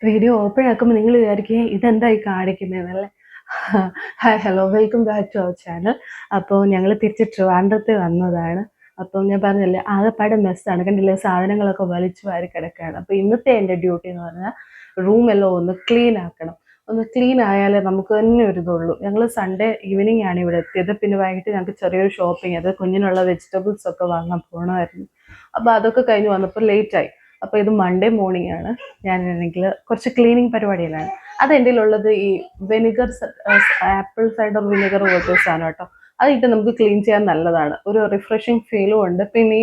Video open ആക്കുമ്പോൾ നിങ്ങൾ വിചാരിക്കുക ഇതെന്തായി കാണിക്കുന്നതെന്നല്ലേ. Hi hello welcome back to our channel. അപ്പോൾ ഞങ്ങൾ തിരിച്ച് ട്രിവാൻഡ്രത്ത് വന്നതാണ്. അപ്പം ഞാൻ പറഞ്ഞില്ലേ ആകെപ്പാടെ മെസ്സാണ്, കണ്ടില്ലേ സാധനങ്ങളൊക്കെ വലിച്ചു വാരി കിടക്കുകയാണ്. അപ്പോൾ ഇന്നത്തെ എൻ്റെ ഡ്യൂട്ടി എന്ന് പറഞ്ഞാൽ റൂമെല്ലാം ഒന്ന് ക്ലീൻ ആക്കണം. ഒന്ന് ക്ലീൻ ആയാലേ നമുക്ക് തന്നെ ഒരു ഇതുള്ളൂ. ഞങ്ങൾ സൺഡേ ഈവനിങ് ആണ് ഇവിടെ എത്തിയത്. പിന്നെ വൈകിട്ട് ഞങ്ങൾക്ക് ചെറിയൊരു ഷോപ്പിംഗ്, അത് കുഞ്ഞിനുള്ള വെജിറ്റബിൾസ് ഒക്കെ വാങ്ങാൻ പോകണമായിരുന്നു. അപ്പോൾ അതൊക്കെ കഴിഞ്ഞ് വന്നപ്പോൾ ലേറ്റായി. അപ്പോൾ ഇത് മൺഡേ മോർണിംഗ് ആണ്. ഞാനാണെങ്കിൽ കുറച്ച് ക്ലീനിങ് പരിപാടിയിലാണ്. അതെൻ്റെ ഉള്ളത് ഈ വിനെഗർ, ആപ്പിൾ സൈഡർ വിനെഗർ പോലത്തെ സാധനം കേട്ടോ. അതിട്ട് നമുക്ക് ക്ലീൻ ചെയ്യാൻ നല്ലതാണ്, ഒരു റിഫ്രഷിങ് ഫീലും ഉണ്ട്. പിന്നെ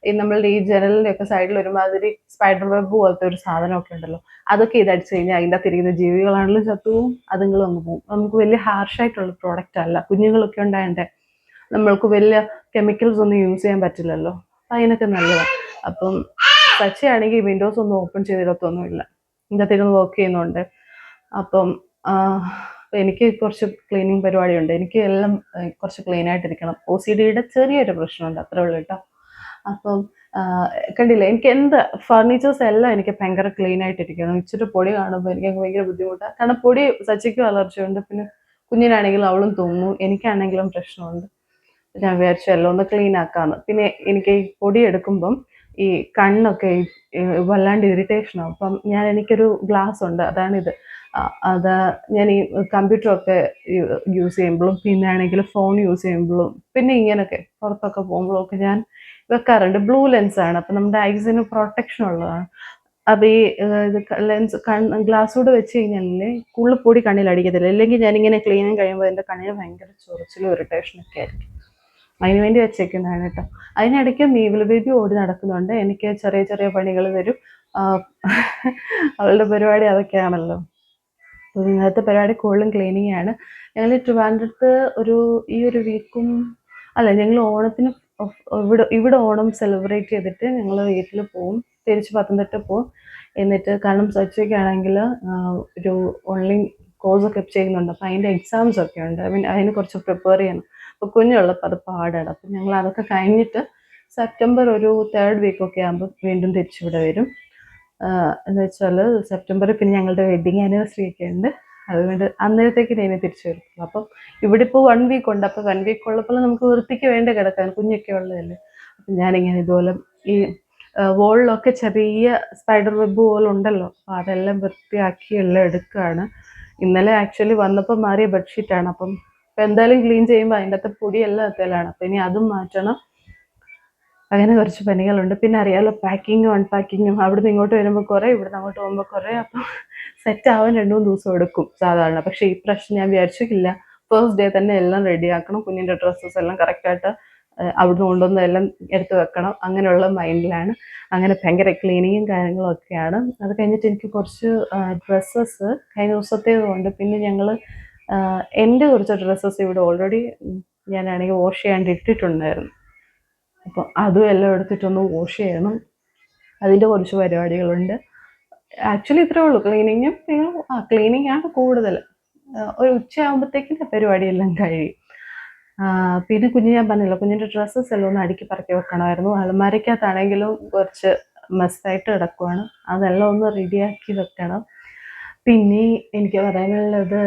ഈ നമ്മളുടെ ഈ ജനലിൻ്റെ ഒക്കെ സൈഡിൽ ഒരുമാതിരി സ്പൈഡർ വെബ് പോലത്തെ ഒരു സാധനമൊക്കെ ഉണ്ടല്ലോ, അതൊക്കെ ഇതടിച്ചു കഴിഞ്ഞാൽ അതിൻ്റെ അകത്തിരിക്കുന്ന ജീവികളാണെങ്കിലും ചത്തുപോകും, അതുങ്ങളും അങ്ങ് പോകും. നമുക്ക് വലിയ ഹാർഷായിട്ടുള്ള പ്രോഡക്റ്റ് അല്ല, കുഞ്ഞുങ്ങളൊക്കെ ഉണ്ടായതിൻ്റെ നമ്മൾക്ക് വലിയ കെമിക്കൽസ് ഒന്നും യൂസ് ചെയ്യാൻ പറ്റില്ലല്ലോ, അതിനൊക്കെ നല്ലതാണ്. അപ്പം സച്ചയാണെങ്കിൽ വിൻഡോസ് ഒന്നും ഓപ്പൺ ചെയ്തിടത്തൊന്നുമില്ല, ഇതിനകത്തിരുന്ന് വർക്ക് ചെയ്യുന്നുണ്ട്. അപ്പം എനിക്ക് കുറച്ച് ക്ലീനിങ് പരിപാടിയുണ്ട്. എനിക്ക് എല്ലാം കുറച്ച് ക്ലീൻ ആയിട്ടിരിക്കണം. OCDയുടെ ചെറിയൊരു പ്രശ്നമുണ്ട്, അത്രേ ഉള്ളൂ കേട്ടോ. അപ്പം കണ്ടില്ല, എനിക്ക് എന്ത് ഫർണിച്ചേഴ്സ് എല്ലാം എനിക്ക് ഭയങ്കര ക്ലീൻ ആയിട്ടിരിക്കണം. ഇച്ചിരി പൊടി കാണുമ്പോൾ എനിക്ക് ഭയങ്കര ബുദ്ധിമുട്ടാണ്. കാരണം പൊടി സച്ചിക്കും അലർജി ഉണ്ട്, പിന്നെ കുഞ്ഞിനാണെങ്കിലും അവളും തുമ്മും, എനിക്കാണെങ്കിലും പ്രശ്നമുണ്ട്. ഞാൻ വിചാരിച്ചു എല്ലാം ഒന്ന് ക്ലീൻ ആക്കാമെന്ന്. പിന്നെ എനിക്ക് ഈ പൊടി എടുക്കുമ്പം ഈ കണ്ണൊക്കെ വല്ലാണ്ട് ഇറിറ്റേഷനാവും. അപ്പം എനിക്കൊരു ഗ്ലാസ് ഉണ്ട്, അതാണിത്. അത് ഞാൻ ഈ കമ്പ്യൂട്ടറൊക്കെ യൂസ് ചെയ്യുമ്പോഴും പിന്നെ ആണെങ്കിൽ ഫോൺ യൂസ് ചെയ്യുമ്പോഴും പിന്നെ ഇങ്ങനെയൊക്കെ പുറത്തൊക്കെ പോകുമ്പോഴും ഒക്കെ ഞാൻ വെക്കാറുണ്ട്. ബ്ലൂ ലെൻസാണ്, അപ്പം നമ്മുടെ ഐസിന് പ്രൊട്ടക്ഷൻ ഉള്ളതാണ്. അപ്പോൾ ഈ ഇത് ലെൻസ് ഗ്ലാസ്സൂടെ വെച്ച് കഴിഞ്ഞാൽ കൂടുതൽ പൊടി കണ്ണിൽ അടിക്കത്തില്ല. ഇല്ലെങ്കിൽ ഞാനിങ്ങനെ ക്ലീനിങ് കഴിയുമ്പോൾ എൻ്റെ കണ്ണിന് ഭയങ്കര ചൊറിച്ചിലും ഇറിറ്റേഷനൊക്കെ ആയിരിക്കും. അതിന് വേണ്ടി വെച്ചേക്കുന്നതാണ് കേട്ടോ. അതിനിടയ്ക്ക് മീവിൽ ബേബി ഓടി നടക്കുന്നുണ്ട്, എനിക്ക് ചെറിയ ചെറിയ പണികൾ തരും. അവളുടെ പരിപാടി അതൊക്കെയാണല്ലോ. ഇന്നത്തെ പരിപാടി കൂടുതലും ക്ലീനിങ് ആണ്. ഞങ്ങൾ ട്രിവാൻഡ്രത്ത് ഈ ഒരു വീക്കും അല്ല, ഞങ്ങൾ ഓണത്തിന് ഇവിടെ ഓണം സെലിബ്രേറ്റ് ചെയ്തിട്ട് ഞങ്ങൾ വീട്ടിൽ പോവും, തിരിച്ച് പത്തനംതിട്ട പോവും. എന്നിട്ട് കാരണം സച്ചയ്ക്കാണെങ്കിൽ ഒരു ഓൺലൈൻ കോഴ്സൊക്കെ ചെയ്യുന്നുണ്ട്, അപ്പോൾ അതിൻ്റെ എക്സാംസ് ഒക്കെ ഉണ്ട്. അതിന് കുറച്ച് പ്രിപ്പയർ ചെയ്യണം. അപ്പോൾ കുഞ്ഞുള്ളപ്പോൾ അത് പാടാണ്. അപ്പം ഞങ്ങൾ അതൊക്കെ കഴിഞ്ഞിട്ട് സെപ്റ്റംബർ ഒരു 3rd വീക്കൊക്കെ ആകുമ്പോൾ വീണ്ടും തിരിച്ചിവിടെ വരും. എന്ന് വെച്ചാൽ സെപ്റ്റംബറിൽ പിന്നെ ഞങ്ങളുടെ വെഡ്ഡിങ് ആനിവേഴ്സറി ഒക്കെ ഉണ്ട്, അതുകൊണ്ട് അന്നേരത്തേക്ക് ഞാൻ തിരിച്ചു വരും. അപ്പം ഇവിടെ ഇപ്പോൾ 1 വീക്ക് ഉണ്ട്. അപ്പോൾ 1 വീക്ക് ഉള്ളപ്പോൾ നമുക്ക് വൃത്തിക്ക് വേണ്ട കിടക്കാൻ, കുഞ്ഞൊക്കെ ഉള്ളതല്ലേ. അപ്പം ഞാനിങ്ങനെ ഇതുപോലെ ഈ വോളിലൊക്കെ ചെറിയ സ്പൈഡർ വെബ് പോലെ ഉണ്ടല്ലോ, അപ്പോൾ അതെല്ലാം വൃത്തിയാക്കി എല്ലാം എടുക്കുകയാണ്. ഇന്നലെ ആക്ച്വലി വന്നപ്പോൾ മാറിയ ബെഡ്ഷീറ്റാണ്. അപ്പം എന്തായാലും ക്ലീൻ ചെയ്യുമ്പോൾ അതിൻ്റെ അകത്ത് പൊടിയെല്ലാം എത്തലാണ്. അപ്പം ഇനി അതും മാറ്റണം. അങ്ങനെ കുറച്ച് പണികളുണ്ട്. പിന്നെ അറിയാമല്ലോ, പാക്കിങ്ങും അൺപാക്കിങ്ങും. അവിടുന്ന് ഇങ്ങോട്ട് വരുമ്പോൾ കുറേ, ഇവിടുന്ന് അങ്ങോട്ട് പോകുമ്പോൾ കുറേ. അപ്പം സെറ്റ് ആവാൻ 2-3 ദിവസം എടുക്കും സാധാരണ. പക്ഷേ ഈ പ്രാവശ്യം ഞാൻ വിചാരിച്ചില്ല, ഫസ്റ്റ് ഡേ തന്നെ എല്ലാം റെഡിയാക്കണം. കുഞ്ഞിൻ്റെ ഡ്രസ്സസ് എല്ലാം കറക്റ്റായിട്ട് അവിടുന്ന് കൊണ്ടുവന്ന് എല്ലാം എടുത്ത് വെക്കണം, അങ്ങനെയുള്ള മൈൻഡിലാണ്. അങ്ങനെ ഭയങ്കര ക്ലീനിങ്ങും കാര്യങ്ങളും ഒക്കെയാണ്. അത് കഴിഞ്ഞിട്ട് എനിക്ക് കുറച്ച് ഡ്രസ്സസ് കഴിഞ്ഞ ദിവസത്തേതുകൊണ്ട്, പിന്നെ ഞങ്ങൾ എൻ്റെ കുറച്ച് ഡ്രസ്സസ് ഇവിടെ ഓൾറെഡി ഞാനാണെങ്കിൽ വാഷ് ചെയ്യാണ്ട് ഇട്ടിട്ടുണ്ടായിരുന്നു. അപ്പോൾ അതും എല്ലാം എടുത്തിട്ടൊന്ന് വാഷ് ചെയ്യണം. അതിൻ്റെ കുറച്ച് പരിപാടികളുണ്ട്. ആക്ച്വലി ഇത്രേ ഉള്ളൂ. ക്ലീനിങ്ങും ക്ലീനിങ് ആണ് കൂടുതൽ. ഒരു ഉച്ചയാകുമ്പോഴത്തേക്കും പരിപാടിയെല്ലാം കഴിയും. പിന്നെ ഞാൻ പറഞ്ഞല്ലോ, കുഞ്ഞിൻ്റെ ഡ്രസ്സസ് എല്ലാം ഒന്ന് അടുക്കി പറക്കി വെക്കണമായിരുന്നു. അലമാരയ്ക്കകത്താണെങ്കിലും കുറച്ച് മെസ്സായിട്ട് കിടക്കുവാണ്, അതെല്ലാം ഒന്ന് റെഡിയാക്കി വെക്കണം. പിന്നെ എനിക്ക് പറയാനുള്ളത്,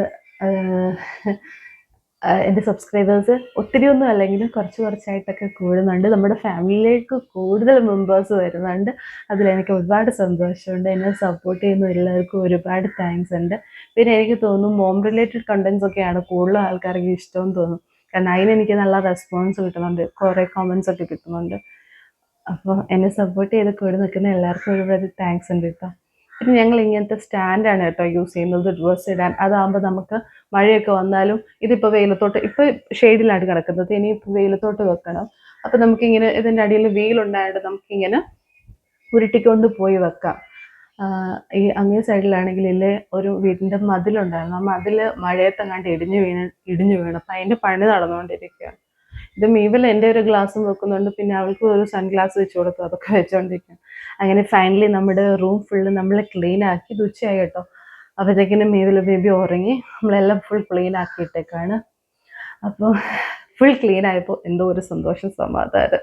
എൻ്റെ സബ്സ്ക്രൈബേഴ്സ് ഒത്തിരിയൊന്നും അല്ലെങ്കിലും കുറച്ചായിട്ടൊക്കെ കൂടുന്നുണ്ട്. നമ്മുടെ ഫാമിലിയിലേക്ക് കൂടുതൽ മെമ്പേഴ്സ് വരുന്നുണ്ട്. അതിലെനിക്ക് ഒരുപാട് സന്തോഷമുണ്ട്. എന്നെ സപ്പോർട്ട് ചെയ്യുന്ന എല്ലാവർക്കും ഒരുപാട് താങ്ക്സ് ഉണ്ട്. പിന്നെ എനിക്ക് തോന്നുന്നു മോം റിലേറ്റഡ് കണ്ടൻസ് ഒക്കെയാണ് കൂടുതൽ ആൾക്കാർക്ക് ഇഷ്ടമെന്ന് തോന്നും. കാരണം അതിനെനിക്ക് നല്ല റെസ്പോൺസ് കിട്ടുന്നുണ്ട്, കുറേ കമൻസ് ഒക്കെ കിട്ടുന്നുണ്ട്. അപ്പോൾ എന്നെ സപ്പോർട്ട് ചെയ്ത് കൂടെ നിൽക്കുന്ന എല്ലാവർക്കും ഒരുപാട് താങ്ക്സ് ഉണ്ട് കേട്ടോ. പിന്നെ ഞങ്ങൾ ഇങ്ങനത്തെ സ്റ്റാൻഡാണ് കേട്ടോ യൂസ് ചെയ്യുന്നത് ഡ്രസ്സ് ഇടാൻ. അതാകുമ്പോൾ നമുക്ക് മഴയൊക്കെ വന്നാലും, ഇതിപ്പോൾ വെയിലത്തോട്ട്, ഇപ്പോൾ ഷെയ്ഡിലാണ് കിടക്കുന്നത്, ഇനിയിപ്പോൾ വെയിലത്തോട്ട് വെക്കണം. അപ്പോൾ നമുക്കിങ്ങനെ ഇതിൻ്റെ അടിയിൽ വെയിലുണ്ടായിട്ട് നമുക്കിങ്ങനെ ഉരുട്ടിക്കൊണ്ട് പോയി വെക്കാം. ഈ അങ്ങേ സൈഡിലാണെങ്കിൽ ഒരു വീടിൻ്റെ മതിലുണ്ടായിരുന്നു, ആ മതിൽ മഴയത്തെങ്ങാണ്ട് ഇടിഞ്ഞു വീണ്. അപ്പം അതിൻ്റെ പണി നടന്നുകൊണ്ടിരിക്കുകയാണ്. ഇത് മീവൽ എൻ്റെ ഒരു ഗ്ലാസ്സും വെക്കുന്നുണ്ട്, പിന്നെ അവൾക്ക് ഒരു സൺഗ്ലാസ് വെച്ച് കൊടുത്തു, അതൊക്കെ വെച്ചുകൊണ്ടിരിക്കുകയാണ്. അങ്ങനെ ഫൈനലി നമ്മുടെ റൂം ഫുള്ള് നമ്മൾ ക്ലീൻ ആക്കി. ഇത് ഉച്ചയായി കേട്ടോ. അപ്പോഴത്തേക്കിനും മീവൽ ബേബി ഉറങ്ങി, നമ്മളെല്ലാം ഫുൾ ക്ലീൻ ആക്കിയിട്ടേക്കാണ്. അപ്പോൾ ഫുൾ ക്ലീൻ ആയപ്പോൾ എന്തോ ഒരു സന്തോഷം, സമാധാനം.